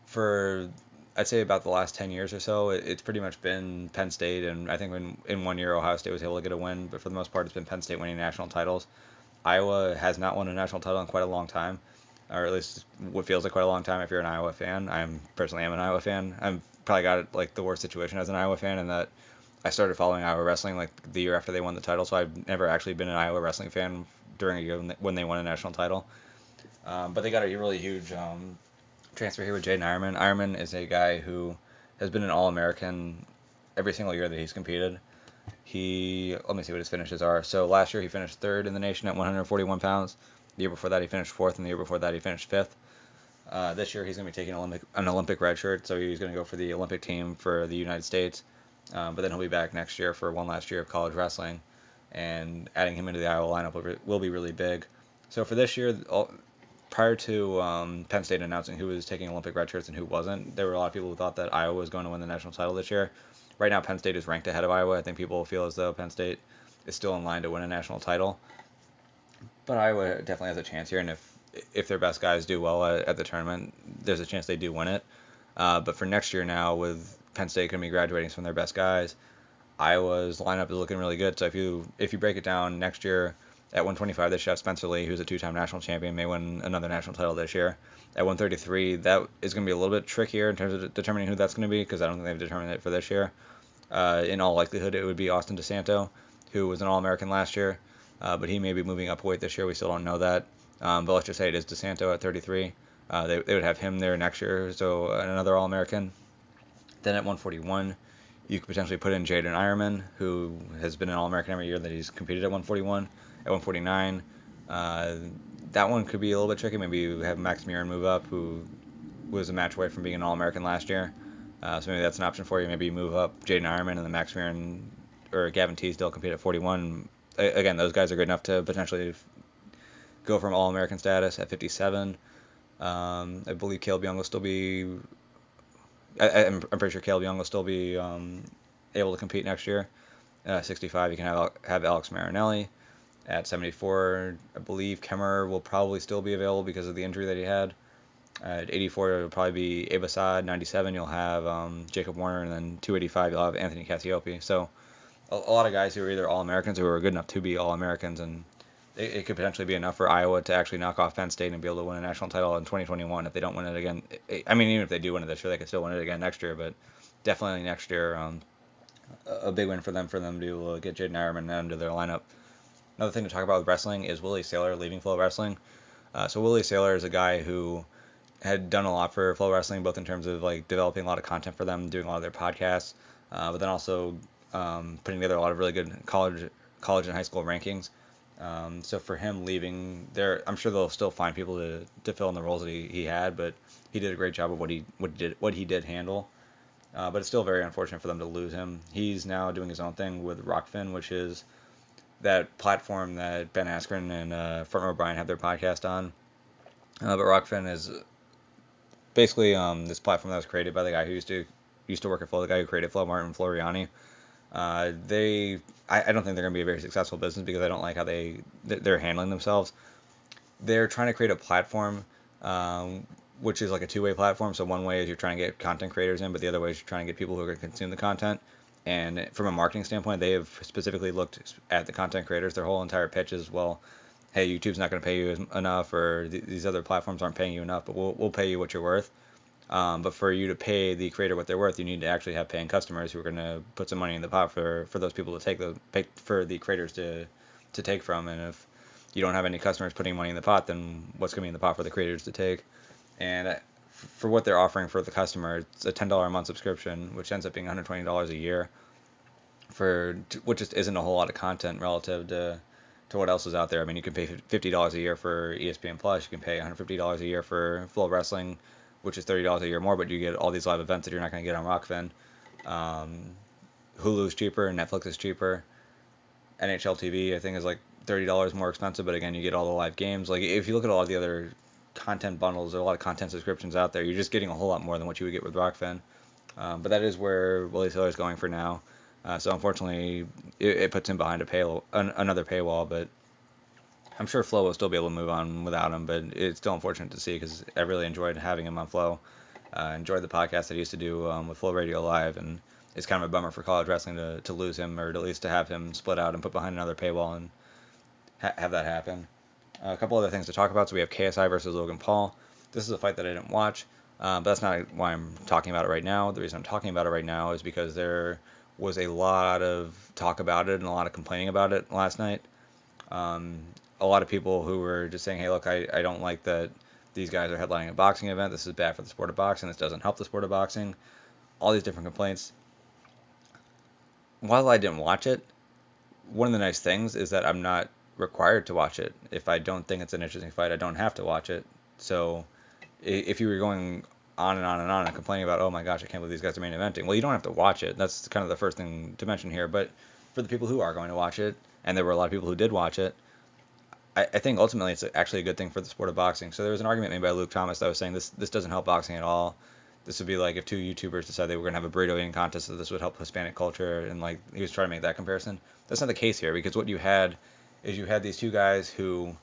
For I'd say about the last 10 years or so, it's pretty much been Penn State, and I think in 1 year Ohio State was able to get a win, but for the most part it's been Penn State winning national titles. Iowa has not won a national title in quite a long time, or at least what feels like quite a long time if you're an Iowa fan. I personally am an Iowa fan. I've probably got like the worst situation as an Iowa fan in that I started following Iowa wrestling like the year after they won the title, so I've never actually been an Iowa wrestling fan during a year when they won a national title. But they got a really huge transfer here with Jaydin Eierman. Eierman is a guy who has been an All-American every single year that he's competed. Let me see what his finishes are. So last year he finished third in the nation at 141 pounds. The year before that he finished fourth, and the year before that he finished fifth. This year he's going to be taking an Olympic red shirt, so he's going to go for the Olympic team for the United States. But then he'll be back next year for one last year of college wrestling, and adding him into the Iowa lineup will be really big. So for this year, prior to Penn State announcing who was taking Olympic red shirts and who wasn't, there were a lot of people who thought that Iowa was going to win the national title this year. Right now, Penn State is ranked ahead of Iowa. I think people feel as though Penn State is still in line to win a national title, but Iowa definitely has a chance here, and if their best guys do well at the tournament, there's a chance they do win it. But for next year now, with Penn State going to be graduating some of their best guys, Iowa's lineup is looking really good. So if you break it down, next year at 125 they should have Spencer Lee, who's a two-time national champion, may win another national title this year. At 133, that is going to be a little bit trickier in terms of determining who that's going to be, because I don't think they've determined it for this year. In all likelihood, it would be Austin DeSanto, who was an All-American last year, but he may be moving up weight this year. We still don't know that. But let's just say it is DeSanto at 33. They would have him there next year, so another All-American. Then at 141, you could potentially put in Jaydin Eierman, who has been an All-American every year that he's competed at 141. At 149, that one could be a little bit tricky. Maybe you have Max Murin move up, who was a match away from being an All-American last year. So maybe that's an option for you. Maybe you move up Jaydin Eierman and then Max Murin or Gavin Teasdale compete at 41. Again, those guys are good enough to potentially go from All-American status. At 57, I believe Caleb Young will still be. I'm pretty sure Caleb Young will still be able to compete next year. 65, you can have Alex Marinelli. At 74, I believe Kemmer will probably still be available because of the injury that he had. At 84, it'll probably be Abasad. 97, you'll have Jacob Warner, and then 285, you'll have Anthony Cassiope. So a lot of guys who are either All-Americans or who are good enough to be All-Americans, and it could potentially be enough for Iowa to actually knock off Penn State and be able to win a national title in 2021 if they don't win it again. I mean, even if they do win it this year, they could still win it again next year, but definitely next year, a big win for them to get Jaydin Eierman into their lineup. Another thing to talk about with wrestling is Willie Saylor leaving FloWrestling. So Willie Saylor is a guy who had done a lot for FloWrestling, both in terms of like developing a lot of content for them, doing a lot of their podcasts, but then also putting together a lot of really good college and high school rankings. So for him leaving there, I'm sure they'll still find people to fill in the roles that he had, but he did a great job of what he did handle. But it's still very unfortunate for them to lose him. He's now doing his own thing with Rockfin, which is that platform that Ben Askren and Front Row Brian have their podcast on. But Rockfin is basically this platform that was created by the guy who used to work at Flow, the guy who created Flow, Martin Floriani. I don't think they're going to be a very successful business because I don't like how they're handling themselves. They're trying to create a platform which is like a two-way platform. So one way is you're trying to get content creators in, but the other way is you're trying to get people who are going to consume the content. And from a marketing standpoint, they have specifically looked at the content creators. Their whole entire pitch is, well, hey, YouTube's not going to pay you enough, or these other platforms aren't paying you enough, but we'll pay you what you're worth. But for you to pay the creator what they're worth, you need to actually have paying customers who are going to put some money in the pot for those people to for the creators to take from. And if you don't have any customers putting money in the pot, then what's going to be in the pot for the creators to take? And for what they're offering for the customer, it's a $10 a month subscription, which ends up being $120 a year, which just isn't a whole lot of content relative to what else is out there. I mean, you can pay $50 a year for ESPN Plus, you can pay $150 a year for FloWrestling, which is $30 a year more, but you get all these live events that you're not going to get on Rockfin. Hulu's cheaper, Netflix is cheaper. NHL TV, I think, is like $30 more expensive, but again, you get all the live games. Like, if you look at a lot of the other content bundles, there are a lot of content subscriptions out there. You're just getting a whole lot more than what you would get with Rockfin. But that is where Willie Saylor is going for now. So unfortunately, it puts him behind another paywall, but I'm sure Flo will still be able to move on without him, but it's still unfortunate to see because I really enjoyed having him on Flo. Enjoyed the podcast that he used to do with Flow Radio Live, and it's kind of a bummer for college wrestling to lose him, or at least to have him split out and put behind another paywall and have that happen. A couple other things to talk about. So we have KSI versus Logan Paul. This is a fight that I didn't watch, but that's not why I'm talking about it right now. The reason I'm talking about it right now is because there was a lot of talk about it and a lot of complaining about it last night. A lot of people who were just saying, hey, look, I don't like that these guys are headlining a boxing event. This is bad for the sport of boxing. This doesn't help the sport of boxing. All these different complaints. While I didn't watch it, one of the nice things is that I'm not required to watch it. If I don't think it's an interesting fight, I don't have to watch it. So if you were going on and on and on and complaining about, oh my gosh, I can't believe these guys are main eventing, well, you don't have to watch it. That's kind of the first thing to mention here. But for the people who are going to watch it, and there were a lot of people who did watch it, I think ultimately it's actually a good thing for the sport of boxing. So there was an argument made by Luke Thomas that was saying this doesn't help boxing at all. This would be like if two YouTubers decided they were going to have a burrito eating contest, so this would help Hispanic culture, and like he was trying to make that comparison. That's not the case here, because what you had is you had these two guys who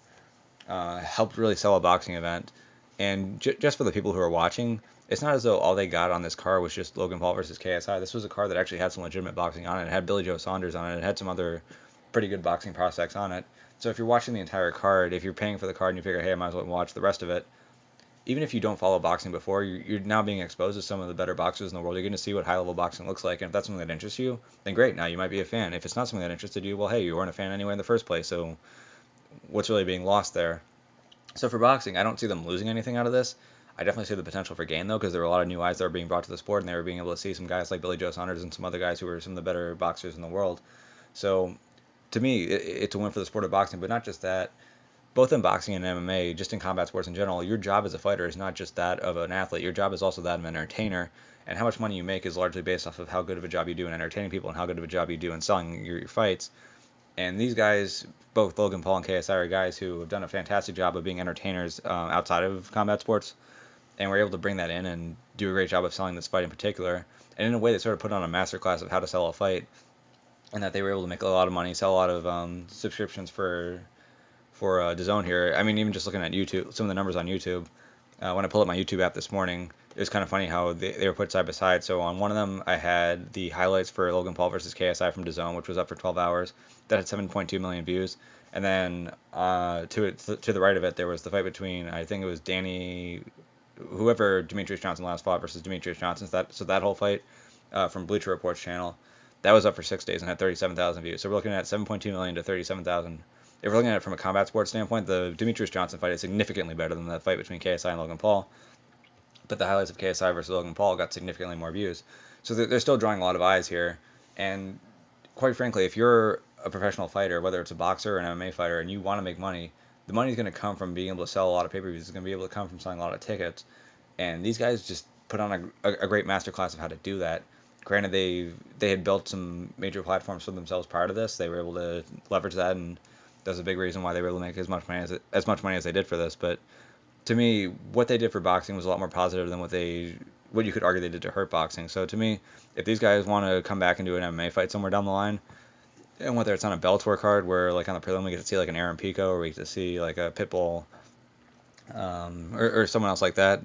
helped really sell a boxing event, and just for the people who are watching, it's not as though all they got on this card was just Logan Paul versus KSI. This was a card that actually had some legitimate boxing on it. It had Billy Joe Saunders on it. It had some other pretty good boxing prospects on it. So if you're watching the entire card, if you're paying for the card and you figure, hey, I might as well watch the rest of it, even if you don't follow boxing before, you're now being exposed to some of the better boxers in the world. You're going to see what high-level boxing looks like, and if that's something that interests you, then great, now you might be a fan. If it's not something that interested you, well, hey, you weren't a fan anyway in the first place, so what's really being lost there? So for boxing, I don't see them losing anything out of this. I definitely see the potential for gain, though, because there were a lot of new eyes that were being brought to the sport, and they were being able to see some guys like Billy Joe Saunders and some other guys who were some of the better boxers in the world. So to me, it's a win for the sport of boxing, but not just that. Both in boxing and MMA, just in combat sports in general, your job as a fighter is not just that of an athlete. Your job is also that of an entertainer, and how much money you make is largely based off of how good of a job you do in entertaining people and how good of a job you do in selling your fights. And these guys, both Logan Paul and KSI, are guys who have done a fantastic job of being entertainers outside of combat sports, and were able to bring that in and do a great job of selling this fight in particular. And in a way, they sort of put on a masterclass of how to sell a fight, and that they were able to make a lot of money, sell a lot of subscriptions for DAZN here. I mean, even just looking at YouTube, some of the numbers on YouTube. When I pulled up my YouTube app this morning, it was kind of funny how they were put side by side. So on one of them, I had the highlights for Logan Paul versus KSI from DAZN, which was up for 12 hours. That had 7.2 million views. And then to the right of it, there was the fight between, I think it was whoever Demetrius Johnson last fought versus Demetrius Johnson. So that whole fight from Bleacher Report's channel, that was up for 6 days and had 37,000 views. So we're looking at 7.2 million to 37,000. If we're looking at it from a combat sports standpoint, the Demetrius Johnson fight is significantly better than that fight between KSI and Logan Paul. But the highlights of KSI versus Logan Paul got significantly more views. So they're still drawing a lot of eyes here. And quite frankly, if you're a professional fighter, whether it's a boxer or an MMA fighter, and you want to make money, the money is going to come from being able to sell a lot of pay-per-views. It's going to be able to come from selling a lot of tickets. And these guys just put on a great masterclass of how to do that. Granted, they had built some major platforms for themselves prior to this. They were able to leverage that, and that's a big reason why they were able to make as much money as they did for this. But to me, what they did for boxing was a lot more positive than what you could argue they did to hurt boxing. So to me, if these guys want to come back and do an MMA fight somewhere down the line, and whether it's on a Bellator card where like on the prelim we get to see like an Aaron Pico, or we get to see like a Pitbull, or someone else like that,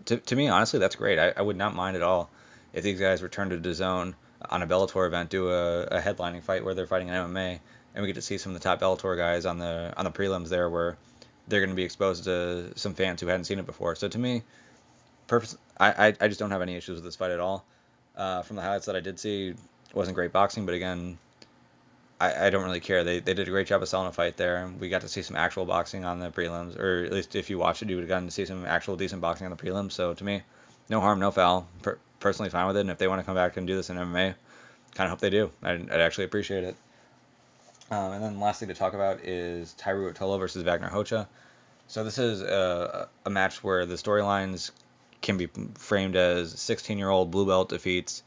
to me honestly that's great. I would not mind at all if these guys return to DAZN on a Bellator event, do a headlining fight where they're fighting an MMA, and we get to see some of the top Bellator guys on the prelims there, where they're going to be exposed to some fans who hadn't seen it before. So to me, I just don't have any issues with this fight at all. From the highlights that I did see, it wasn't great boxing, but again, I don't really care. They did a great job of selling a fight there. We got to see some actual boxing on the prelims, or at least if you watched it, you would have gotten to see some actual decent boxing on the prelims. So to me, no harm, no foul. Personally fine with it, and if they want to come back and do this in MMA, kind of hope they do. I'd actually appreciate it. And then last thing to talk about is Ruotolo versus Vagner Rocha. So this is a match where the storylines can be framed as 16-year-old blue belt defeats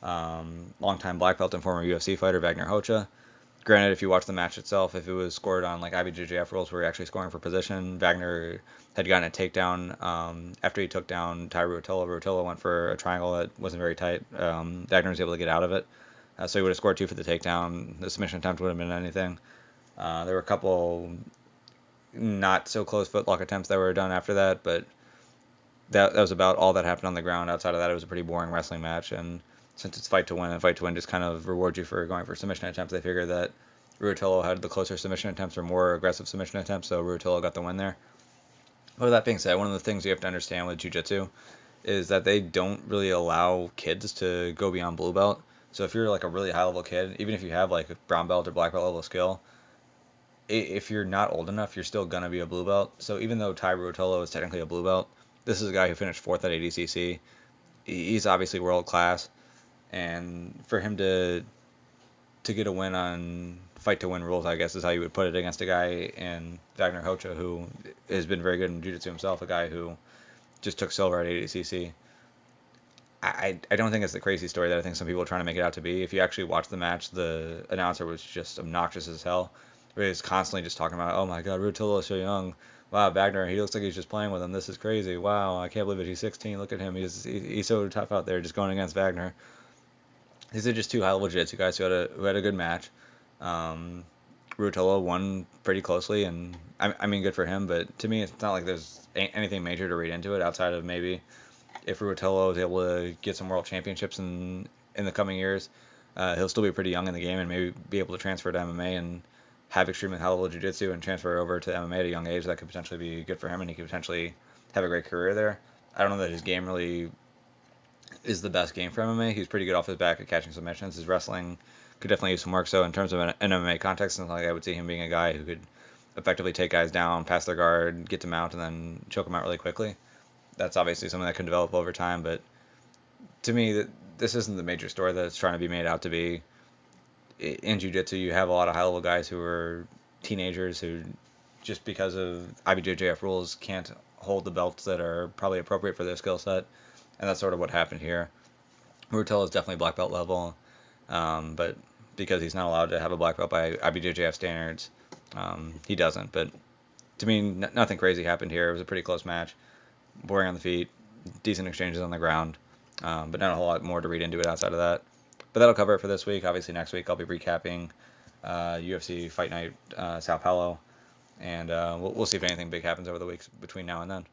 longtime black belt and former UFC fighter Vagner Rocha. Granted, if you watch the match itself, if it was scored on like IBJJF rules where you're actually scoring for position, Vagner had gotten a takedown after he took down Ruotolo. Ruotolo went for a triangle that wasn't very tight. Vagner was able to get out of it. So he would have scored 2 for the takedown. The submission attempt would have been anything. There were a couple not so close footlock attempts that were done after that, but that was about all that happened on the ground. Outside of that, it was a pretty boring wrestling match, and since it's fight to win, and fight to win just kind of rewards you for going for submission attempts, they figured that Ruotolo had the closer submission attempts or more aggressive submission attempts, so Ruotolo got the win there. But with that being said, one of the things you have to understand with jiu-jitsu is that they don't really allow kids to go beyond blue belt. So if you're like a really high level kid, even if you have like a brown belt or black belt level skill, if you're not old enough, you're still gonna be a blue belt. So even though Ruotolo is technically a blue belt, this is a guy who finished 4th at ADCC. He's obviously world class, and for him to get a win on fight to win rules, I guess is how you would put it, against a guy in Vagner Rocha who has been very good in jiu-jitsu himself, a guy who just took silver at ADCC. I don't think it's the crazy story that I think some people are trying to make it out to be. If you actually watch the match, the announcer was just obnoxious as hell. He was constantly just talking about, oh my god, Ruotolo is so young. Wow, Vagner, he looks like he's just playing with him. This is crazy. Wow, I can't believe it. He's 16. Look at him. He's so tough out there just going against Vagner. These are just 2 high-level jiu-jitsu guys who had a good match. Ruotolo won pretty closely, and I mean, good for him, but to me, it's not like there's anything major to read into it outside of maybe if Ruotolo is able to get some world championships in the coming years, he'll still be pretty young in the game and maybe be able to transfer to MMA and have extremely high-level jiu-jitsu and transfer over to MMA at a young age. That could potentially be good for him, and he could potentially have a great career there. I don't know that his game really is the best game for MMA. He's pretty good off his back at catching submissions. His wrestling could definitely use some work. So in terms of an MMA context, I would see him being a guy who could effectively take guys down, pass their guard, get them out, and then choke them out really quickly. That's obviously something that can develop over time, but to me, this isn't the major story that it's trying to be made out to be. In jiu-jitsu, you have a lot of high-level guys who are teenagers who, just because of IBJJF rules, can't hold the belts that are probably appropriate for their skill set, and that's sort of what happened here. Ruotolo is definitely black belt level, but because he's not allowed to have a black belt by IBJJF standards. He doesn't, but to me, nothing crazy happened here. It was a pretty close match. Boring on the feet, decent exchanges on the ground, but not a whole lot more to read into it outside of that. But that'll cover it for this week. Obviously, next week I'll be recapping UFC Fight Night Sao Paulo, and we'll see if anything big happens over the weeks between now and then.